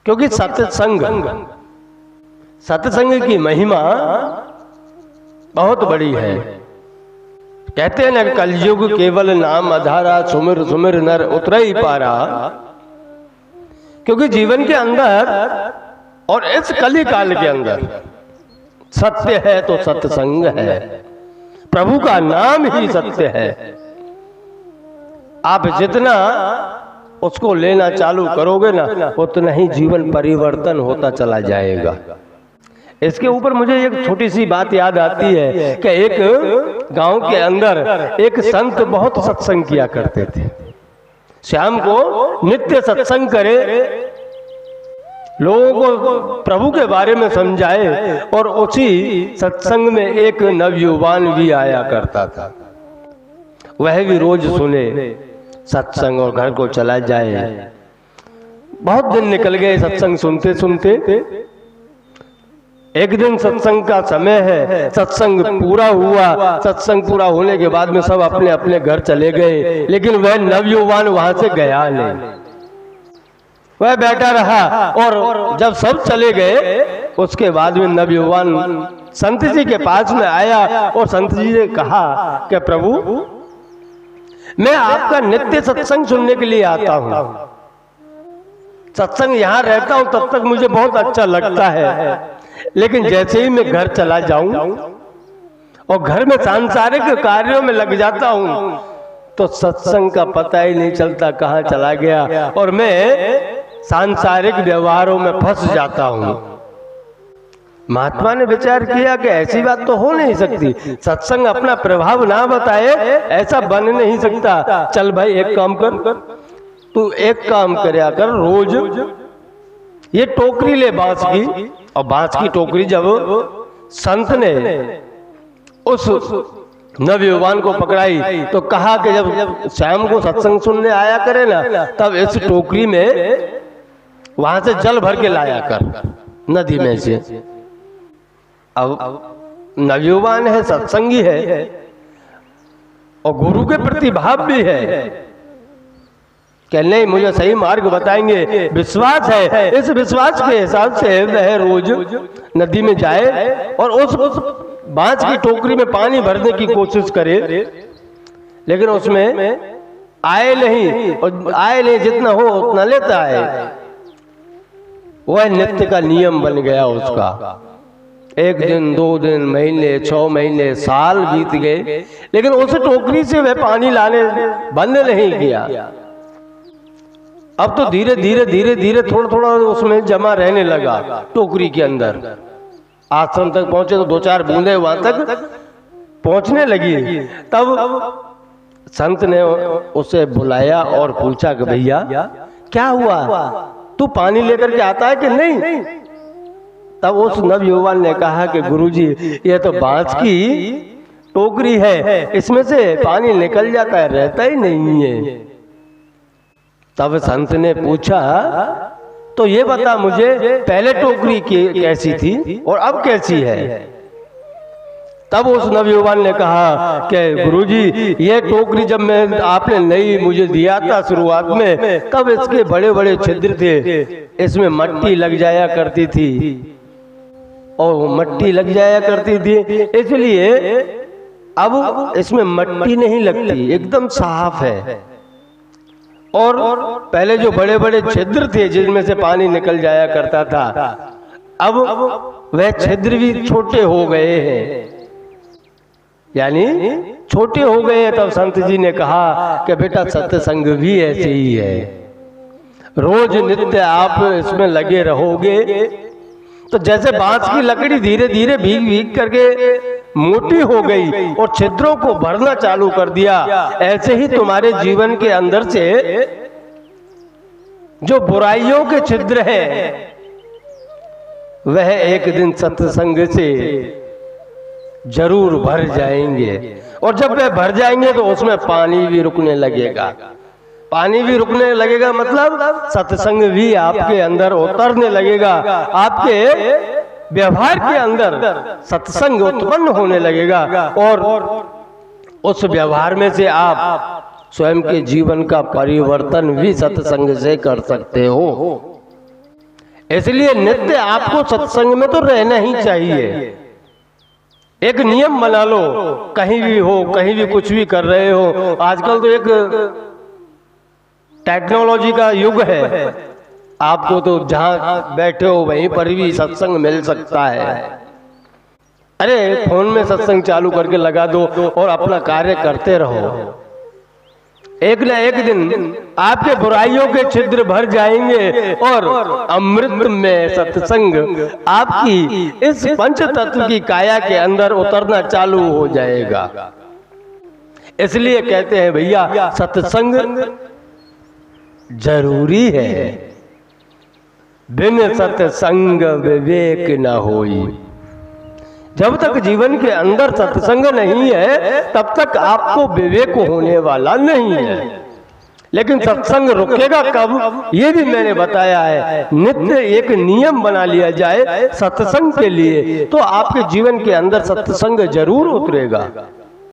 क्योंकि सत्संग की महिमा बहुत बड़ी है। कहते हैं ना, कलयुग केवल नाम आधारा, सुमिर सुमिर नर उतर ही पारा। क्योंकि जीवन के अंदर और इस कली काल के अंदर सत्य है तो सत्संग है, प्रभु का नाम ही सत्य है। आप जितना उसको लेना चालू करोगे ना, उतना ही जीवन परिवर्तन होता चला जाएगा। इसके ऊपर मुझे एक छोटी सी बात याद आती है कि एक गांव के अंदर एक संत बहुत सत्संग किया करते थे। शाम को नित्य सत्संग करे, लोगों को प्रभु के बारे में समझाए, और उसी सत्संग में एक नवयुवान भी आया करता था। वह भी रोज सुने सत्संग और घर को चला जाए। बहुत दिन निकल गए सत्संग सुनते सुनते। एक दिन सत्संग का समय है, सत्संग पूरा हुआ। सत्संग पूरा होने के बाद में सब अपने अपने घर चले गए, लेकिन वह नवयुवान वहां से गया नहीं। वह बैठा रहा, और जब सब चले गए उसके बाद में नवयुवान संत जी के पास में आया और संत जी ने कहा कि प्रभु, मैं आपका नित्य सत्संग सुनने के लिए आता हूं। सत्संग यहां रहता हूं तब तक मुझे बहुत अच्छा लगता है, लेकिन जैसे ही मैं घर चला जाऊं और घर में सांसारिक कार्यों में लग जाता हूं तो सत्संग का पता ही नहीं चलता कहां चला गया, और मैं सांसारिक व्यवहारों में फंस जाता हूं। महात्मा ने विचार किया कि ऐसी बात तो हो नहीं सकती, सत्संग अपना प्रभाव ना बताए ऐसा बन नहीं सकता। चल भाई, एक काम कर, तू एक काम करया कर, रोज ये टोकरी ले बांस की, और बांस की टोकरी जब संत ने उस नवयुवान को पकड़ाई तो कहा कि जब शाम को सत्संग सुनने आया करे ना, तब इस टोकरी में वहां से जल भर के लाया कर नदी में से। अब नवयुवान है, सत्संगी है, और गुरु के प्रति भाव भी है कि नहीं, मुझे सही मार्ग बताएंगे, विश्वास है। इस विश्वास के हिसाब से वह रोज नदी में जाए और उस बांस की टोकरी में पानी भरने की कोशिश करे, लेकिन उसमें आए नहीं, और आए नहीं, जितना हो उतना लेता है। वह नित्य का नियम बन गया उसका। एक दिन, 2 दिन, महीने, 6 महीने, साल बीत गए, लेकिन उस टोकरी से वह पानी लाने बंद नहीं किया। अब तो धीरे धीरे धीरे धीरे थोड़ा थोड़ा उसमें जमा रहने लगा टोकरी के अंदर। आश्रम तक पहुंचे तो 2-4 बूंदे वहां तक पहुंचने लगी। तब संत ने उसे बुलाया और पूछा कि भैया क्या हुआ, तू पानी लेकर के आता है कि नहीं? तब उस नवयुवान ने कहा कि गुरुजी, ये तो बांस की टोकरी है, इसमें से पानी निकल जाता है, रहता ही नहीं है। तब संत ने पूछा, तो ये बता मुझे, पहले टोकरी कैसी थी और अब कैसी है? तब उस नवयुवान ने कहा कि गुरुजी, ये टोकरी जब मैं आपने नई मुझे दिया था शुरुआत में, तब इसके बड़े बड़े छिद्र थे, इसमें मट्टी लग जाया करती थी, और मट्टी लग जाया करती थी, इसलिए अब इसमें मट्टी नहीं लगती, एकदम साफ है। और पहले जो बड़े बड़े छिद्र थे जिनमें से पानी निकल जाया करता था, अब वह छिद्र भी छोटे हो गए हैं, यानी छोटे हो गए हैं। तब संत जी ने कहा कि बेटा, सत्संग भी ऐसे ही है। रोज नित्य आप इसमें लगे रहोगे तो जैसे बांस की लकड़ी धीरे धीरे भीग भीग करके मोटी हो गई और छिद्रों को भरना चालू कर दिया, ऐसे ही तुम्हारे जीवन के अंदर से जो बुराइयों के छिद्र हैं वह एक दिन सत्संग से जरूर भर जाएंगे, और जब वह भर जाएंगे तो उसमें पानी भी रुकने लगेगा। पानी भी रुकने लगेगा मतलब सत्संग भी आपके अंदर उतरने लगेगा, आपके व्यवहार के अंदर सत्संग उत्पन्न होने लगेगा, और उस व्यवहार में से आप स्वयं के जीवन का परिवर्तन भी सत्संग से कर सकते हो। इसलिए नित्य आपको सत्संग में तो रहना ही चाहिए। एक नियम बना लो, कहीं भी हो, कहीं भी कुछ भी कर रहे हो। आजकल तो एक टेक्नोलॉजी का युग है, आपको तो जहां बैठे हो वहीं पर भी सत्संग मिल सकता है। अरे फोन में सत्संग चालू करके लगा दो और अपना कार्य करते रहो। एक न एक दिन आपके बुराइयों के छिद्र भर जाएंगे और अमृत में सत्संग आपकी इस पंच तत्व की काया के अंदर उतरना चालू हो जाएगा। इसलिए कहते हैं भैया सत्संग जरूरी है, बिन सत्संग विवेक न होई। जब तक जीवन के अंदर सत्संग नहीं है तब तक आपको विवेक होने वाला नहीं है। लेकिन सत्संग रुकेगा कब, ये भी मैंने बताया है। नित्य एक नियम बना लिया जाए सत्संग के लिए, तो आपके जीवन के अंदर सत्संग जरूर उतरेगा।